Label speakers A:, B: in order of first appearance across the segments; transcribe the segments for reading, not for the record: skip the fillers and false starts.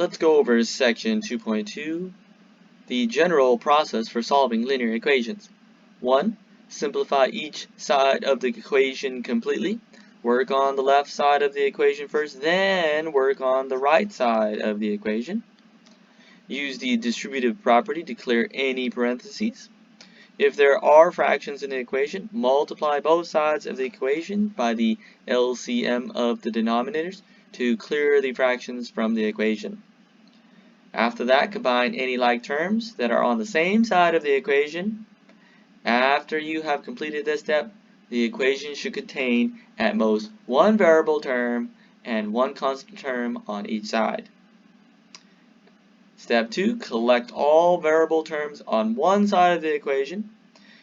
A: Let's go over section 2.2, the general process for solving linear equations. 1. Simplify each side of the equation completely. Work on the left side of the equation first, then work on the right side of the equation. Use the distributive property to clear any parentheses. If there are fractions in the equation, multiply both sides of the equation by the LCM of the denominators to clear the fractions from the equation. After that, combine any like terms that are on the same side of the equation. After you have completed this step, the equation should contain at most one variable term and one constant term on each side. Step 2, collect all variable terms on one side of the equation.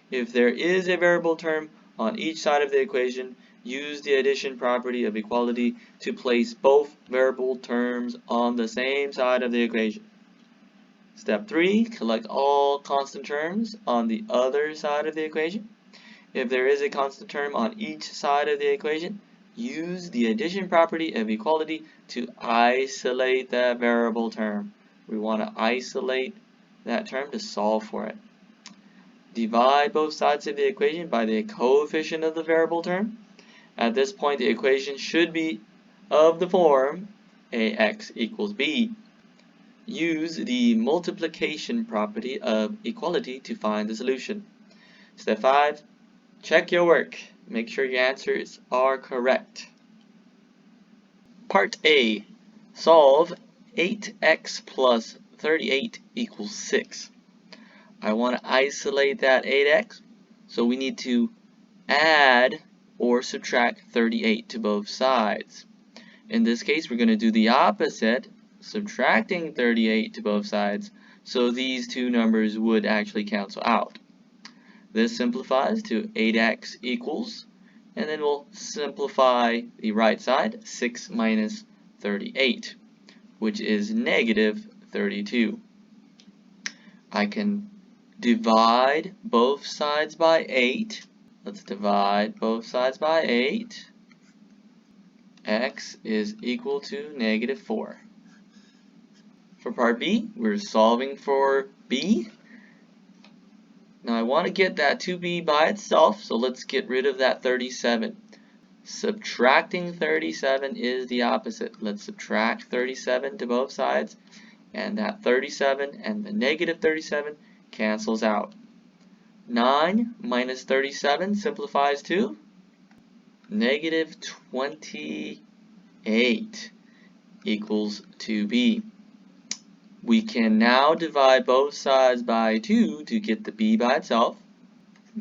A: If there is a variable term on each side of the equation, use the addition property of equality to place both variable terms on the same side of the equation. Step 3, collect all constant terms on the other side of the equation. If there is a constant term on each side of the equation, use the addition property of equality to isolate that variable term. We want to isolate that term to solve for it. Divide both sides of the equation by the coefficient of the variable term. At this point, the equation should be of the form ax equals b. Use the multiplication property of equality to find the solution. Step 5. Check your work. Make sure your answers are correct. Part A. Solve 8x plus 38 equals 6. I want to isolate that 8x, so we need to add or subtract 38 to both sides. In this case, we're going to do the opposite, subtracting 38 to both sides, so these two numbers would actually cancel out. This simplifies to 8x equals, and then we'll simplify the right side, 6 minus 38, which is negative 32. I can divide both sides by 8. Let's divide both sides by 8. X is equal to negative 4. For part B, we're solving for b. Now I want to get that 2b by itself, so let's get rid of that 37. Subtracting 37 is the opposite. Let's subtract 37 to both sides, and that 37 and the negative 37 cancels out. 9 minus 37 simplifies to negative 28 equals 2b. We can now divide both sides by 2 to get the b by itself.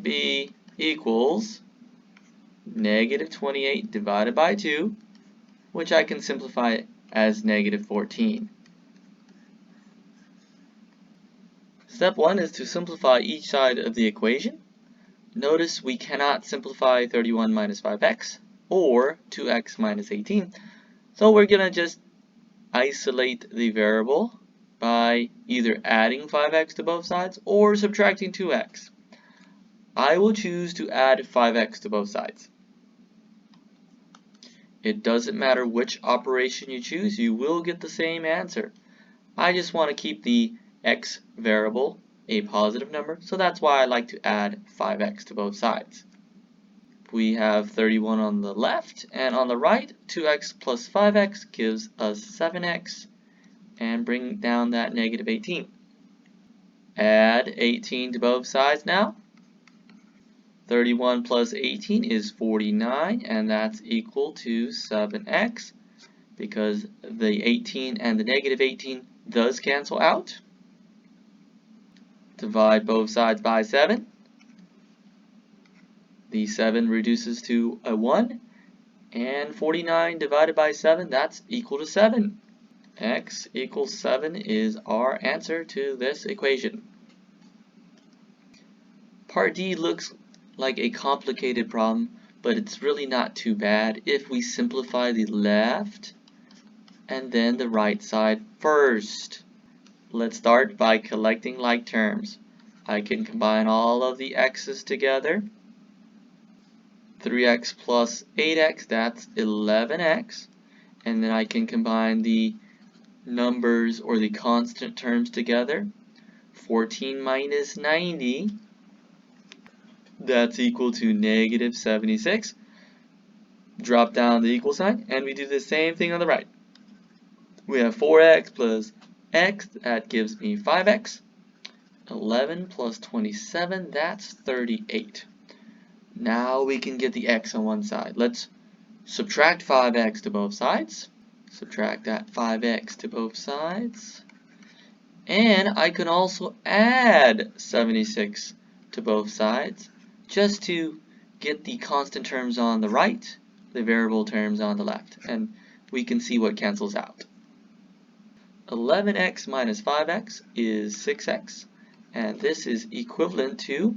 A: B equals negative 28 divided by 2, which I can simplify as negative 14. Step 1 is to simplify each side of the equation. Notice we cannot simplify 31 minus 5x or 2x minus 18, so we're going to just isolate the variable by either adding 5x to both sides or subtracting 2x. I will choose to add 5x to both sides. It doesn't matter which operation you choose, you will get the same answer. I just want to keep the x variable a positive number, so that's why I like to add 5x to both sides. We have 31 on the left, and on the right, 2x plus 5x gives us 7x, and bring down that negative 18. Add 18 to both sides now. 31 plus 18 is 49, and that's equal to 7x, because the 18 and the negative 18 does cancel out. Divide both sides by 7. The 7 reduces to a 1, and 49 divided by 7, that's equal to 7. X equals 7 is our answer to this equation. Part D looks like a complicated problem, but it's really not too bad if we simplify the left and then the right side first. Let's start by collecting like terms. I can combine all of the x's together. 3x plus 8x, that's 11x. And then I can combine the numbers or the constant terms together. 14 minus 90, that's equal to negative 76. Drop down the equal sign, and we do the same thing on the right. We have 4x plus x, that gives me 5x. 11 plus 27, that's 38. Now we can get the x on one side. Let's subtract 5x to both sides. Subtract that 5x to both sides. And I can also add 76 to both sides just to get the constant terms on the right, the variable terms on the left. And we can see what cancels out. 11x minus 5x is 6x. And this is equivalent to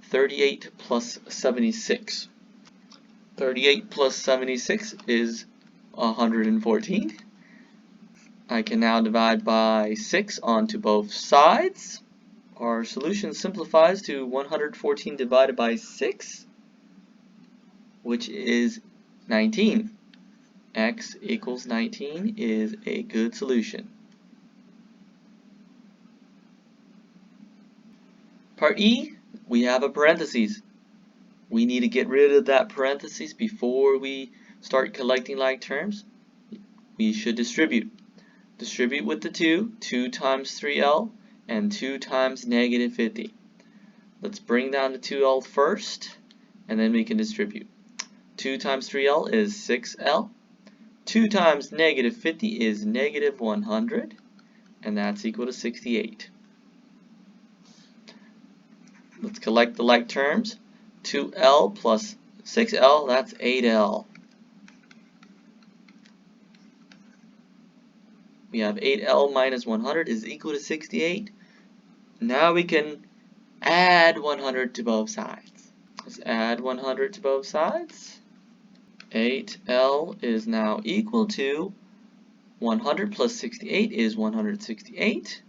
A: 38 plus 76. 38 plus 76 is 114. I can now divide by 6 onto both sides. Our solution simplifies to 114 divided by 6, which is 19. X equals 19 is a good solution. Part E, we have a parentheses. We need to get rid of that parentheses before we start collecting like terms. We should distribute. Distribute with the 2, 2 times 3L, and 2 times negative 50. Let's bring down the 2L first, and then we can distribute. 2 times 3L is 6L. 2 times negative 50 is negative 100, and that's equal to 68. Let's collect the like terms. 2L plus 6L, that's 8L. We have 8L minus 100 is equal to 68. Now we can add 100 to both sides. Let's add 100 to both sides. 8L is now equal to 100 plus 68 is 168.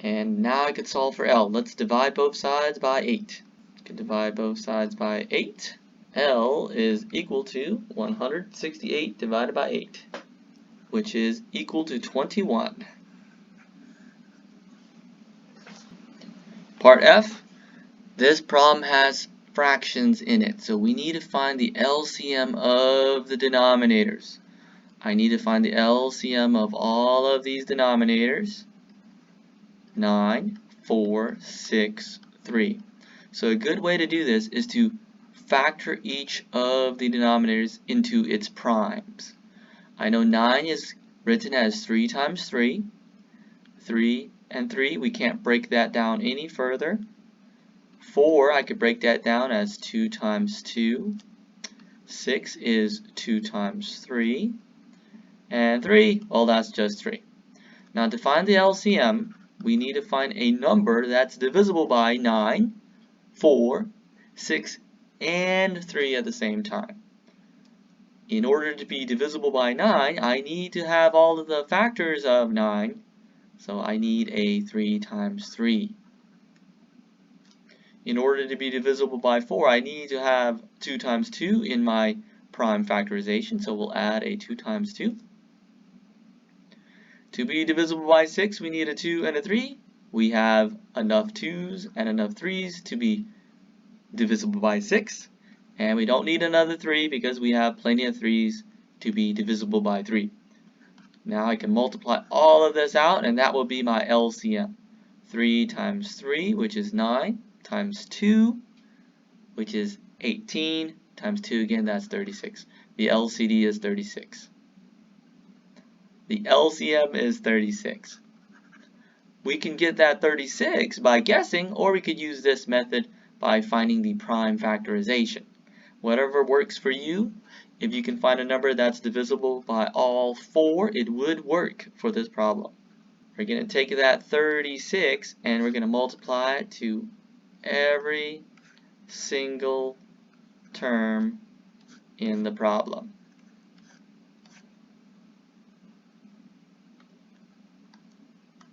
A: And now I could solve for L. Let's divide both sides by 8. I can divide both sides by 8. L is equal to 168 divided by 8, which is equal to 21. Part F, this problem has fractions in it, so we need to find the LCM of the denominators. I need to find the LCM of all of these denominators. 9, 4, 6, 3. So a good way to do this is to factor each of the denominators into its primes. I know 9 is written as 3 times 3. 3 and 3, we can't break that down any further. 4, I could break that down as 2 times 2. 6 is 2 times 3. And 3, well, that's just 3. Now to find the LCM, we need to find a number that's divisible by 9, 4, 6, and 3 at the same time. In order to be divisible by 9, I need to have all of the factors of 9, so I need a 3 times 3. In order to be divisible by 4, I need to have 2 times 2 in my prime factorization, so we'll add a 2 times 2. To be divisible by 6, we need a 2 and a 3. We have enough 2's and enough 3's to be divisible by 6. And we don't need another 3 because we have plenty of 3's to be divisible by 3. Now I can multiply all of this out, and that will be my LCM. 3 times 3, which is 9, times 2, which is 18, times 2 again, that's 36. The LCD is 36. The LCM is 36. We can get that 36 by guessing, or we could use this method by finding the prime factorization. Whatever works for you. If you can find a number that's divisible by all 4, it would work for this problem. We're going to take that 36 and we're going to multiply it to every single term in the problem.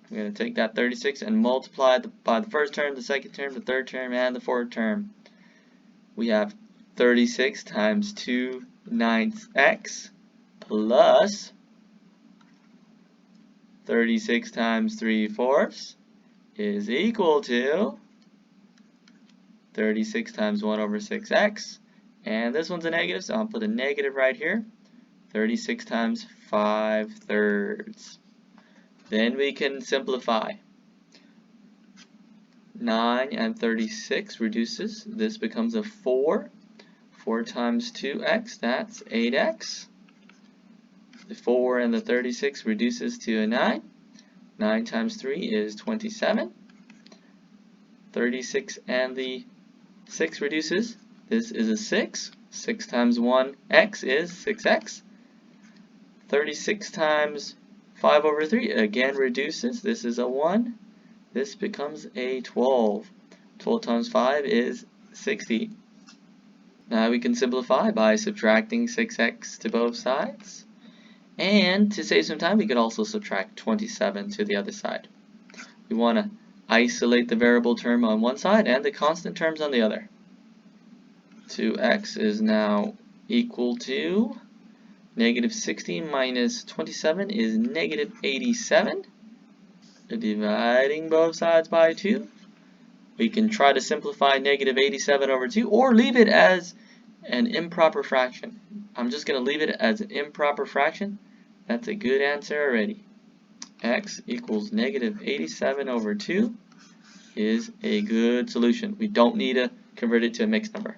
A: We're going to take that 36 and multiply it by the first term, the second term, the third term, and the fourth term. We have 36 times 2 9ths x plus 36 times 3/4 is equal to 36 times 1 over 6x. And this one's a negative, so I'll put a negative right here. 36 times 5/3. Then we can simplify. 9 and 36 reduces. This becomes a 4. 4 times 2x, that's 8x. The 4 and the 36 reduces to a 9. 9 times 3 is 27. 36 and the 6 reduces. This is a 6. 6 times 1x is 6x. 36 times 5 over 3 again reduces. This is a 1. This becomes a 12. 12 times 5 is 60. Now we can simplify by subtracting 6x to both sides. And to save some time, we could also subtract 27 to the other side. We want to isolate the variable term on one side and the constant terms on the other. 2x is now equal to negative 60 minus 27 is negative 87. Dividing both sides by 2. We can try to simplify negative 87 over 2 or leave it as an improper fraction. I'm just going to leave it as an improper fraction. That's a good answer already. X equals negative 87 over 2 is a good solution. We don't need to convert it to a mixed number.